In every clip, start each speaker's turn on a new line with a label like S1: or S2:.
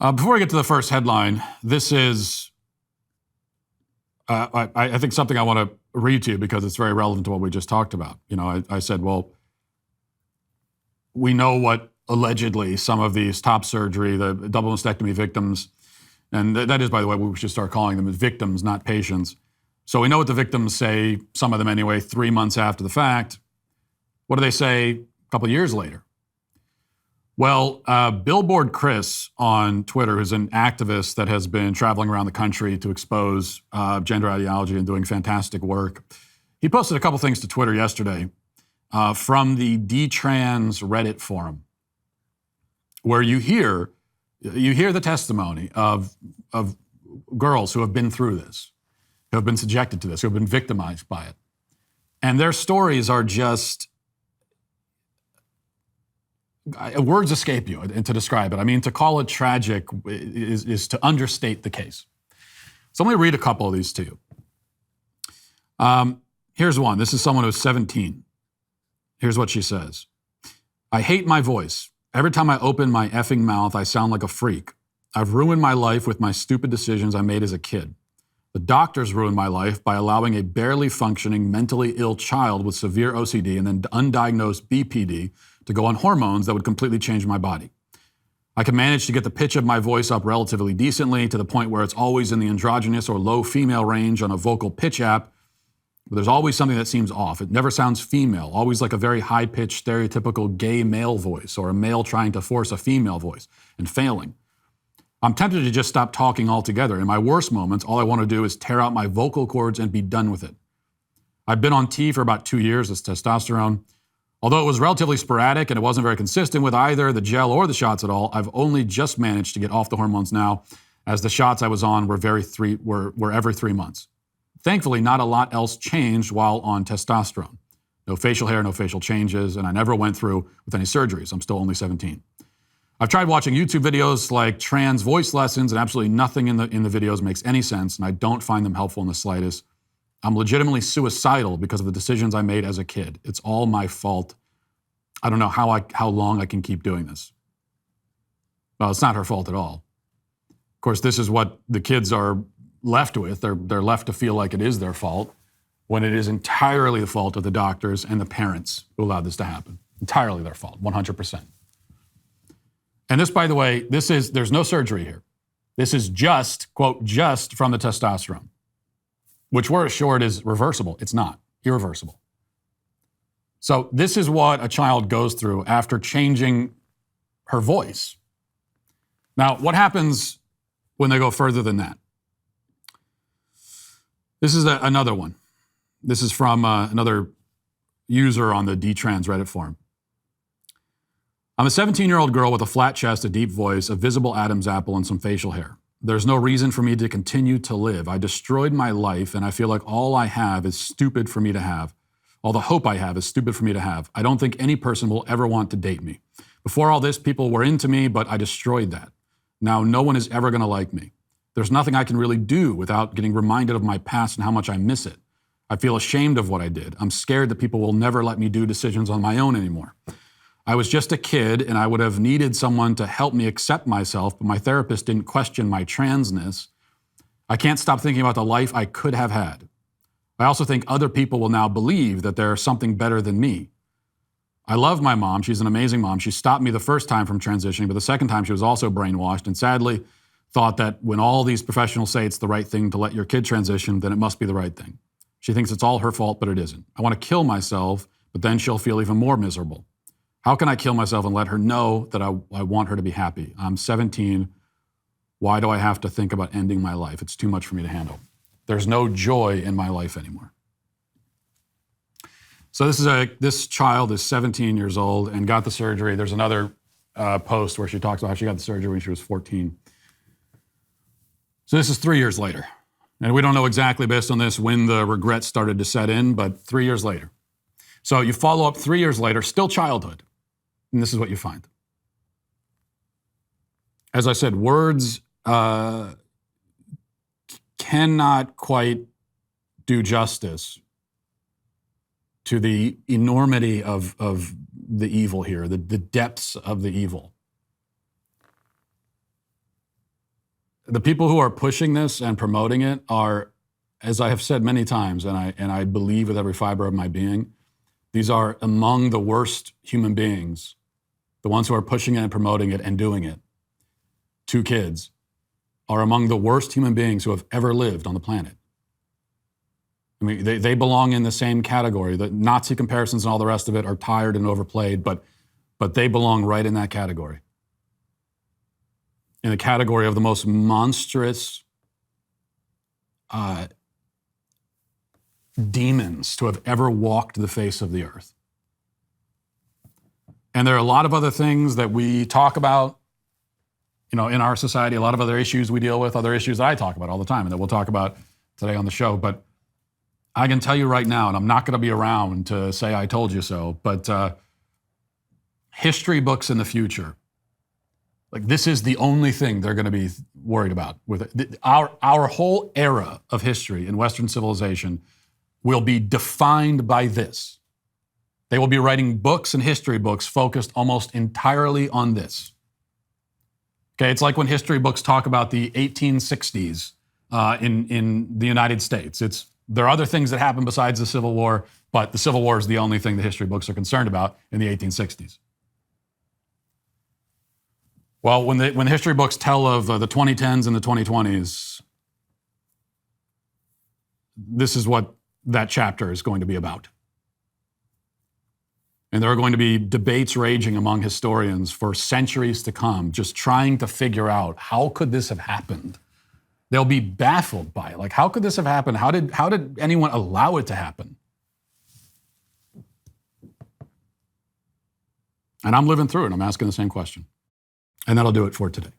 S1: Before I get to the first headline, this is, I think, something I want to read to you because it's very relevant to what we just talked about. You know, I said, well, we know what allegedly some of these top surgery, the double mastectomy victims, and that is, by the way, we should start calling them victims, not patients. So we know what the victims say, some of them anyway, 3 months after the fact. What do they say a couple of years later? Well, Billboard Chris on Twitter, who's an activist that has been traveling around the country to expose gender ideology and doing fantastic work, he posted a couple things to Twitter yesterday from the Detrans Reddit forum, where you hear the testimony of girls who have been through this, who have been subjected to this, who have been victimized by it. And their stories are just, words escape you to describe it. I mean, to call it tragic is to understate the case. So let me read a couple of these to you. Here's one. This is someone who's 17. Here's what she says. I hate my voice. Every time I open my effing mouth, I sound like a freak. I've ruined my life with my stupid decisions I made as a kid. The doctors ruined my life by allowing a barely functioning, mentally ill child with severe OCD and then undiagnosed BPD to go on hormones that would completely change my body. I can manage to get the pitch of my voice up relatively decently to the point where it's always in the androgynous or low female range on a vocal pitch app, but there's always something that seems off. It never sounds female, always like a very high-pitched, stereotypical gay male voice or a male trying to force a female voice and failing. I'm tempted to just stop talking altogether. In my worst moments, all I want to do is tear out my vocal cords and be done with it. I've been on T for about 2 years, it's testosterone. Although it was relatively sporadic and it wasn't very consistent with either the gel or the shots at all, I've only just managed to get off the hormones now, as the shots I was on were every 3 months. Thankfully, not a lot else changed while on testosterone. No facial hair, no facial changes, and I never went through with any surgeries. I'm still only 17. I've tried watching YouTube videos like trans voice lessons, and absolutely nothing in the videos makes any sense, and I don't find them helpful in the slightest. I'm legitimately suicidal because of the decisions I made as a kid. It's all my fault. I don't know how long I can keep doing this. Well, it's not her fault at all. Of course, this is what the kids are left with. They're left to feel like it is their fault when it is entirely the fault of the doctors and the parents who allowed this to happen. Entirely their fault, 100%. And this, by the way, there's no surgery here. This is just, quote, just from the testosterone, which we're assured is reversible. It's not. Irreversible. So this is what a child goes through after changing her voice. Now, what happens when they go further than that? This is another one. This is from another user on the Detrans Reddit forum. I'm a 17-year-old girl with a flat chest, a deep voice, a visible Adam's apple, and some facial hair. There's no reason for me to continue to live. I destroyed my life, and I feel like all I have is stupid for me to have. All the hope I have is stupid for me to have. I don't think any person will ever want to date me. Before all this, people were into me, but I destroyed that. Now, no one is ever going to like me. There's nothing I can really do without getting reminded of my past and how much I miss it. I feel ashamed of what I did. I'm scared that people will never let me do decisions on my own anymore. I was just a kid, and I would have needed someone to help me accept myself, but my therapist didn't question my transness. I can't stop thinking about the life I could have had. I also think other people will now believe that there's something better than me. I love my mom. She's an amazing mom. She stopped me the first time from transitioning, but the second time she was also brainwashed and sadly thought that when all these professionals say it's the right thing to let your kid transition, then it must be the right thing. She thinks it's all her fault, but it isn't. I want to kill myself, but then she'll feel even more miserable. How can I kill myself and let her know that I want her to be happy? I'm 17. Why do I have to think about ending my life? It's too much for me to handle. There's no joy in my life anymore. So this child is 17 years old and got the surgery. There's another post where she talks about how she got the surgery when she was 14. So this is 3 years later. And we don't know exactly based on this when the regret started to set in, but 3 years later. So you follow up 3 years later, still childhood. And this is what you find. As I said, words cannot quite do justice to the enormity of the evil here, the depths of the evil. The people who are pushing this and promoting it are, as I have said many times, and I believe with every fiber of my being, these are among the worst human beings, the ones who are pushing it and promoting it and doing it. 2 kids are among the worst human beings who have ever lived on the planet. I mean, they belong in the same category. The Nazi comparisons and all the rest of it are tired and overplayed, but they belong right in that category. In the category of the most monstrous demons to have ever walked the face of the earth. And there are a lot of other things that we talk about, in our society, a lot of other issues we deal with, other issues that I talk about all the time and that we'll talk about today on the show. But I can tell you right now, and I'm not going to be around to say I told you so, but history books in the future, like this is the only thing they're going to be worried about. With it. Our whole era of history in Western civilization will be defined by this. They will be writing books and history books focused almost entirely on this. Okay, it's like when history books talk about the 1860s in the United States. There are other things that happen besides the Civil War, but the Civil War is the only thing the history books are concerned about in the 1860s. Well, when the history books tell of the 2010s and the 2020s, this is what that chapter is going to be about. And there are going to be debates raging among historians for centuries to come, just trying to figure out, how could this have happened? They'll be baffled by it. Like, how could this have happened? How did anyone allow it to happen? And I'm living through it. I'm asking the same question. And that'll do it for today,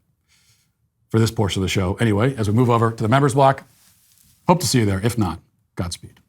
S1: for this portion of the show. Anyway, as we move over to the members block, hope to see you there. If not, Godspeed.